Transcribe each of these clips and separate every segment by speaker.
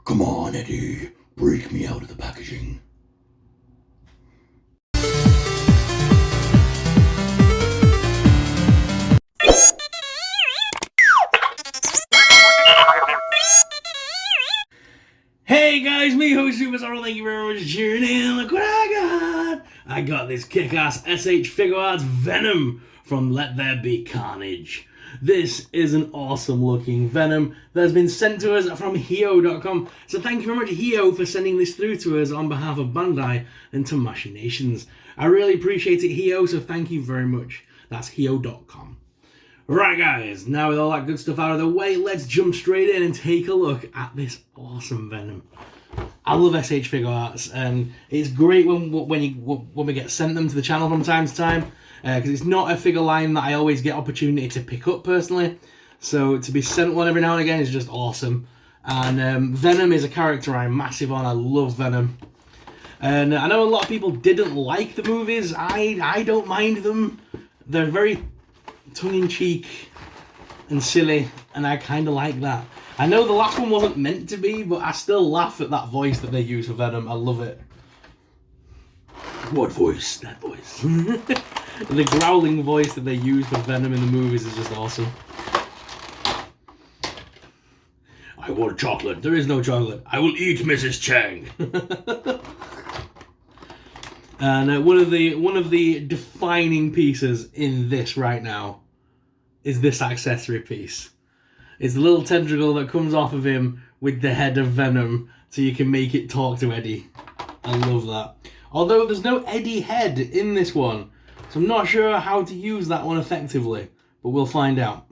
Speaker 1: Come on, Eddie. Break me out of the packaging. Hey guys, me host Superstar, thank you very much for tuning in. Look what I got! I got this kick-ass S.H Figuarts Venom from There Be Carnage. This is an awesome looking Venom that has been sent to us from Hio.com. So thank you very much, Hio, for sending this through to us on behalf of Bandai and to Machinations. I really appreciate it, Hio, so thank you very much. That's Hio.com. Right guys, now with all that good stuff out of the way, let's jump straight in and take a look at this awesome Venom. I love S.H Figuarts, and it's great when we get sent them to the channel from time to time, because it's not a figure line that I always get opportunity to pick up personally, so to be sent one every now and again is just awesome. And Venom is a character I'm massive on. I love Venom. And I know a lot of people didn't like the movies. I don't mind them. They're very tongue-in-cheek and silly, and I kind of like that. I know the last one wasn't meant to be, but I still laugh at that voice that they use for Venom. I love it. What voice? That voice. The growling voice that they use for Venom in the movies is just awesome. I want chocolate. There is no chocolate. I will eat Mrs. Chang. And one of the defining pieces in this right now is this accessory piece. It's the little tentacle that comes off of him with the head of Venom, so you can make it talk to Eddie. I love that. Although there's no Eddie head in this one, so I'm not sure how to use that one effectively, but we'll find out.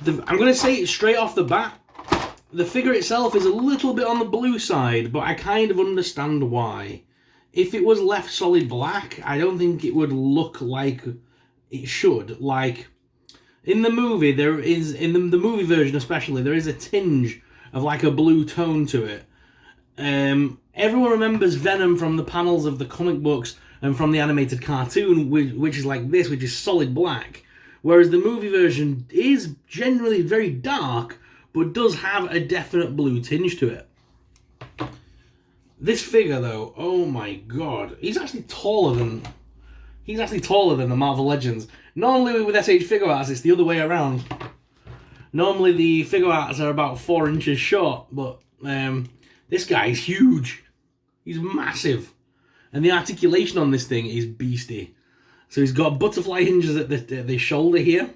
Speaker 1: I'm going to say it straight off the bat, the figure itself is a little bit on the blue side, but I kind of understand why. If it was left solid black, I don't think it would look like it should. Like, in the movie, there is, in the movie version especially, there is a tinge of like a blue tone to it. Everyone remembers Venom from the panels of the comic books and from the animated cartoon, which is like this, which is solid black. Whereas the movie version is generally very dark, but does have a definite blue tinge to it. This figure, though, oh my god, he's actually taller than the Marvel Legends. Normally with S.H Figuarts, it's the other way around. Normally the Figuarts are about 4 inches short, but this guy is huge. He's massive. And the articulation on this thing is beastie. So he's got butterfly hinges at the shoulder here.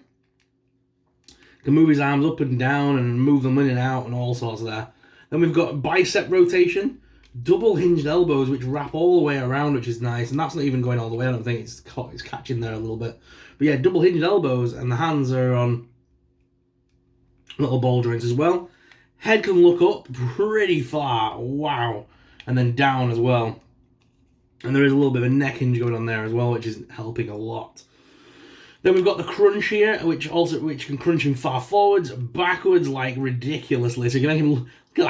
Speaker 1: Can move his arms up and down and move them in and out and all sorts of that. Then we've got bicep rotation. Double hinged elbows which wrap all the way around, which is nice, and that's not even going all the way. I don't think it's catching there a little bit, but yeah, double hinged elbows, and the hands are on little ball joints as well. Head can look up pretty far, wow, and then down as well, and there is a little bit of a neck hinge going on there as well, which is helping a lot. Then we've got the crunch here, which can crunch him far forwards, backwards, like ridiculously, so you can make him look.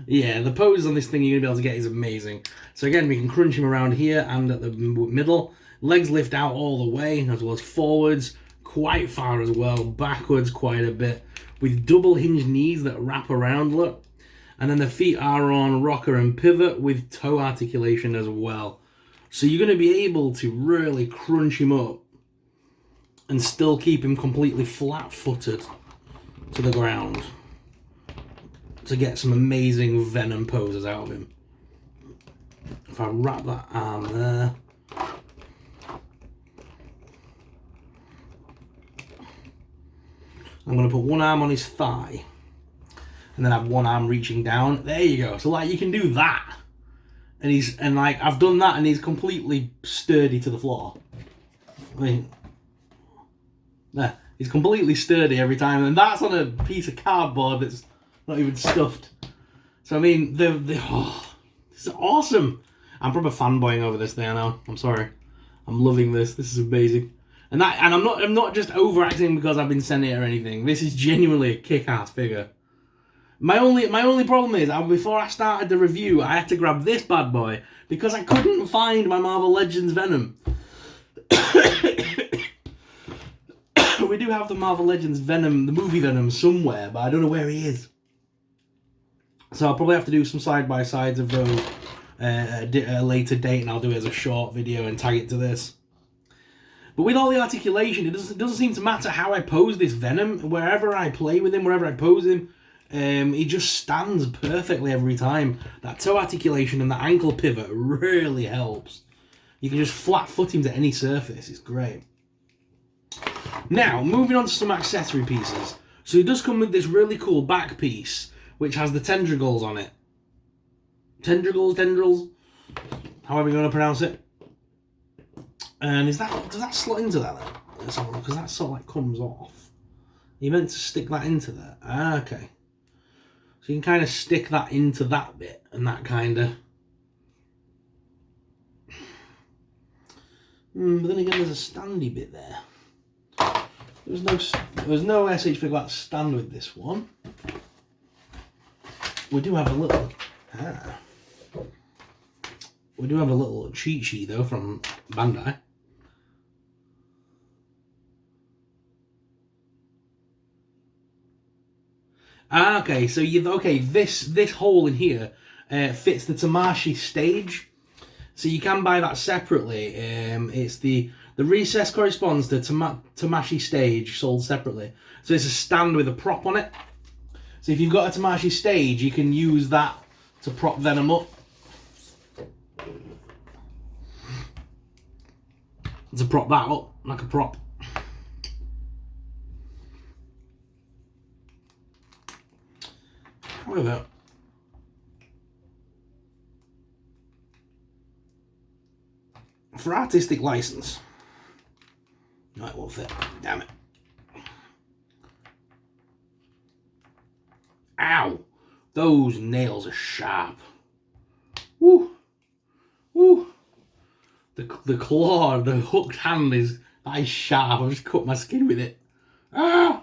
Speaker 1: Yeah, the pose on this thing you're going to be able to get is amazing. So again, we can crunch him around here and at the middle. Legs lift out all the way, as well as forwards, quite far as well, backwards quite a bit, with double hinged knees that wrap around, look. And then the feet are on rocker and pivot with toe articulation as well. So you're going to be able to really crunch him up and still keep him completely flat-footed to the ground, to get some amazing Venom poses out of him. If I wrap that arm there. I'm going to put one arm on his thigh. And then have one arm reaching down. There you go. So like you can do that. And like I've done that and he's completely sturdy to the floor. I mean, there. He's completely sturdy every time. And that's on a piece of cardboard that's not even stuffed. So I mean, this is awesome. I'm probably fanboying over this thing. I know. I'm sorry. I'm loving this. This is amazing. And I'm not just overacting because I've been sent it or anything. This is genuinely a kick-ass figure. My only problem is, before I started the review, I had to grab this bad boy because I couldn't find my Marvel Legends Venom. We do have the Marvel Legends Venom, the movie Venom, somewhere, but I don't know where he is. So I'll probably have to do some side-by-sides of those at a later date, and I'll do it as a short video and tag it to this. But with all the articulation, it doesn't seem to matter how I pose this Venom. Wherever I play with him, wherever I pose him, he just stands perfectly every time. That toe articulation and that ankle pivot really helps. You can just flat foot him to any surface. It's great. Now, moving on to some accessory pieces. So he does come with this really cool back piece, which has the tendrils on it. Tendrils? However you want to pronounce it. And does that slot into that then? Let's have a look, because that sort of like comes off. You meant to stick that into there. Ah, okay. So you can kind of stick that into that bit, and that kind of... but then again, there's a standy bit there. There's no S.H Figuarts stand with this one. We do have a little... We do have a little cheat sheet though from Bandai. Okay, so this hole in here fits the Tamashii stage. So you can buy that separately. It's the recess corresponds to Tamashii stage, sold separately. So it's a stand with a prop on it. So if you've got a Tamashii stage, you can use that to prop Venom up. To prop that up like a prop. However, for artistic license, no, it won't fit. Damn it. Ow! Those nails are sharp. Woo! Woo! The claw, the hooked hand is sharp. I've just cut my skin with it. Ah!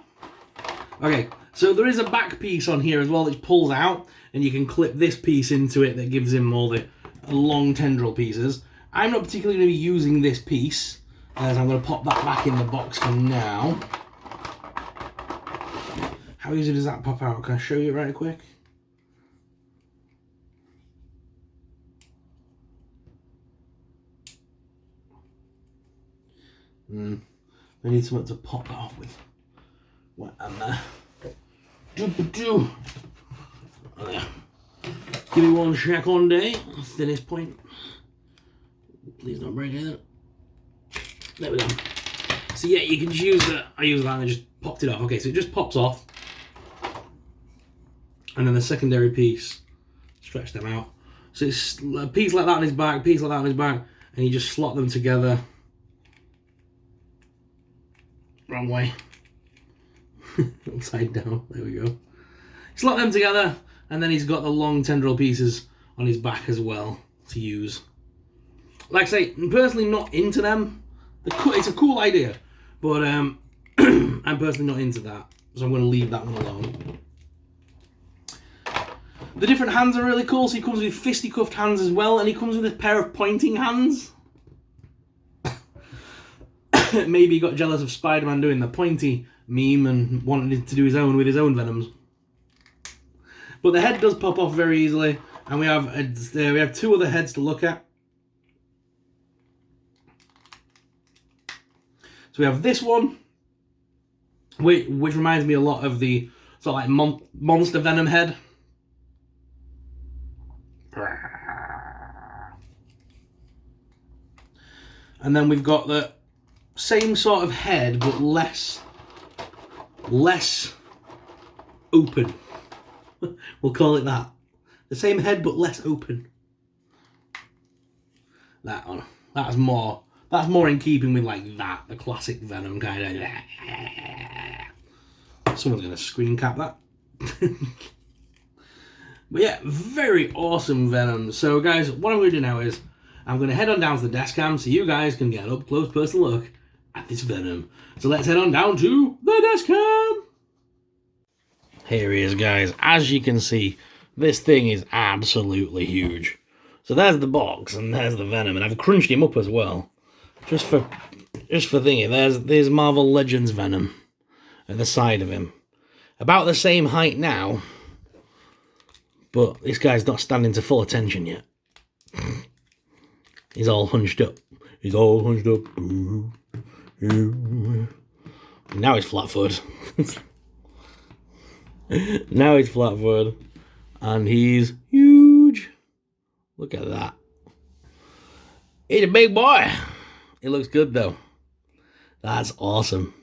Speaker 1: Okay, so there is a back piece on here as well that pulls out, and you can clip this piece into it that gives him all the long tendril pieces. I'm not particularly going to be using this piece, as I'm going to pop that back in the box for now. How easy does that pop out? Can I show you right quick? I need something to pop that off with. What am I? Do. Oh, yeah. Give me one second, eh? Thinnest point. Please don't break it. There we go. So yeah, you can just use that. I use that and I just popped it off. Okay, so it just pops off. And then the secondary piece, stretch them out. So it's a piece like that on his back, piece like that on his back, and you just slot them together. Wrong way. Upside down. There we go. Slot them together, and then he's got the long tendril pieces on his back as well to use. Like I say, I'm personally not into them. It's a cool idea, but I'm personally not into that, so I'm going to leave that one alone. The different hands are really cool, so he comes with fisticuffed hands as well, and he comes with a pair of pointing hands. Maybe he got jealous of Spider-Man doing the pointy meme and wanted to do his own with his own Venoms. But the head does pop off very easily, and we have two other heads to look at. So we have this one, which reminds me a lot of the sort of like monster Venom head. And then we've got the same sort of head, but less open. We'll call it that. The same head, but less open. That one. That's more in keeping with like that, the classic Venom kind of. Someone's gonna screen cap that. But yeah, very awesome Venom. So guys, what I'm gonna do now is I'm gonna head on down to the desk cam so you guys can get an up close personal look at this Venom. So let's head on down to the desk cam. Here he is, guys. As you can see, this thing is absolutely huge. So there's the box and there's the Venom, and I've crunched him up as well. Just for thingy, there's Marvel Legends Venom at the side of him. About the same height now, But this guy's not standing to full attention yet. He's all hunched up. He's all hunched up. Now he's flat-footed. Now he's flat-footed. And he's huge. Look at that. He's a big boy. It looks good, though. That's awesome.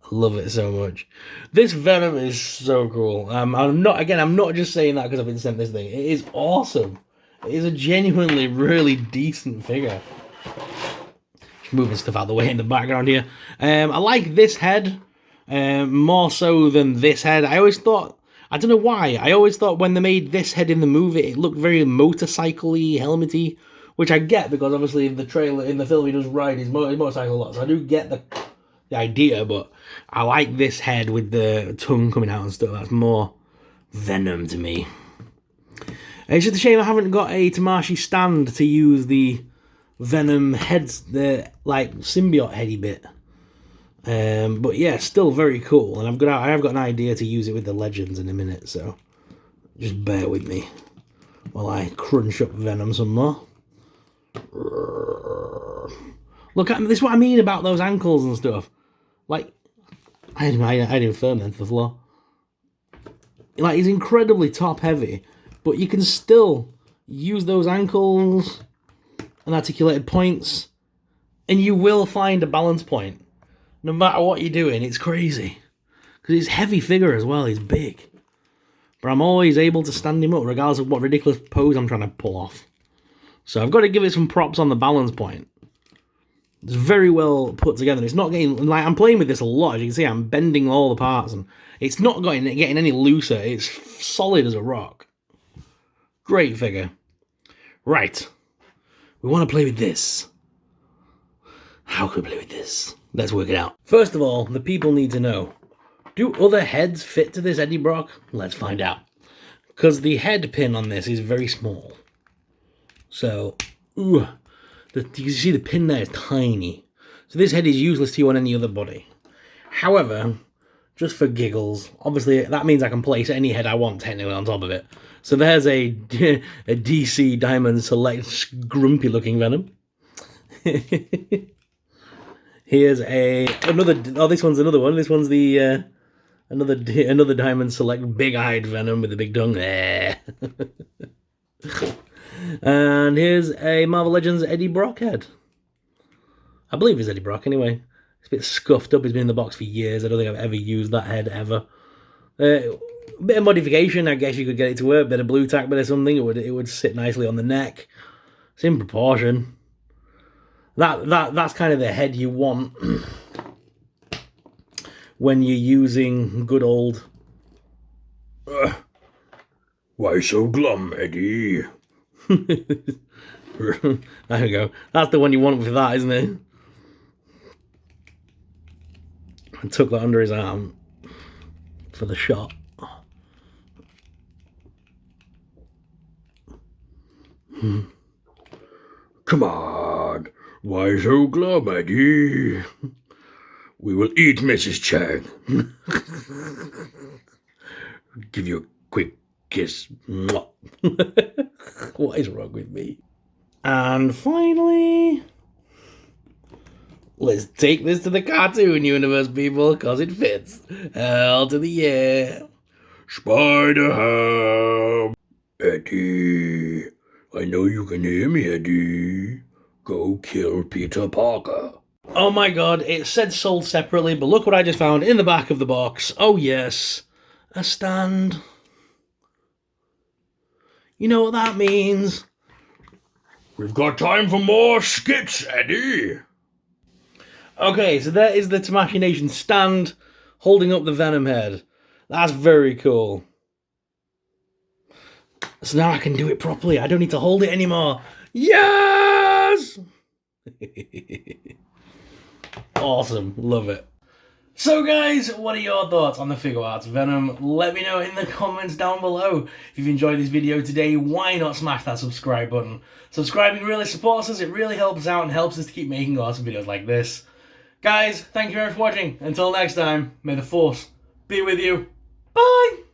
Speaker 1: I love it so much. This Venom is so cool. I'm not just saying that because I've been sent this thing. It is awesome. It is a genuinely really decent figure. Just moving stuff out of the way in the background here. I like this head more so than this head. I always thought, I don't know why, I always thought when they made this head in the movie, it looked very motorcycle-y, helmety, which I get because obviously in the trailer, in the film, he does ride his motorcycle a lot. So I do get the idea, but I like this head with the tongue coming out and stuff. That's more Venom to me. It's just a shame I haven't got a Tamashii stand to use the Venom heads, the like symbiote heady bit. But yeah, still very cool. And I have got an idea to use it with the Legends in a minute, so just bear with me while I crunch up Venom some more. Look at this is what I mean about those ankles and stuff. Like, I didn't firm them to the floor. Like, he's incredibly top heavy, but you can still use those ankles and articulated points, and you will find a balance point. No matter what you're doing, it's crazy. Because he's a heavy figure as well, he's big. But I'm always able to stand him up, regardless of what ridiculous pose I'm trying to pull off. So I've got to give it some props on the balance point. It's very well put together. It's not getting, like, I'm playing with this a lot. As you can see, I'm bending all the parts, and it's not getting any looser. It's solid as a rock. Great figure. Right. We want to play with this. How can we play with this? Let's work it out. First of all, the people need to know, do other heads fit to this Eddie Brock? Let's find out. Because the head pin on this is very small. So, you can see the pin there is tiny. So this head is useless to you on any other body. However, just for giggles, obviously that means I can place any head I want technically on top of it. So there's a DC Diamond Select grumpy looking Venom. Here's this one's another one. This one's the another Diamond Select big-eyed Venom with a big tongue. And here's a Marvel Legends Eddie Brock head. I believe it's Eddie Brock anyway. It's a bit scuffed up. It's been in the box for years. I don't think I've ever used that head ever. A bit of modification, I guess you could get it to work. A bit of blue tack, bit of something. It would sit nicely on the neck. It's in proportion. That's kind of the head you want when you're using good old. Why so glum, Eddie? There we go. That's the one you want for that, isn't it? I took that under his arm for the shot. Come on. Why so glum, Eddie? We will eat Mrs. Chang. Give you a quick kiss. What is wrong with me? And finally, let's take this to the cartoon universe, people, because it fits. Hell to the yeah. Spider-Ham. Eddie, I know you can hear me, Eddie. Go kill Peter Parker. Oh my god, it said sold separately, but look what I just found in the back of the box. Oh yes, a stand. You know what that means? We've got time for more skits, Eddie. Okay, so there is the Tamashii Nation stand holding up the Venom head. That's very cool. So now I can do it properly. I don't need to hold it anymore. Yes! Awesome. Love it. So guys, what are your thoughts on the Figuarts Venom? Let me know in the comments down below. If you've enjoyed this video today, why not smash that subscribe button? Subscribing really supports us, it really helps us out and helps us to keep making awesome videos like this. Guys, thank you very much for watching. Until next time, may the Force be with you. Bye!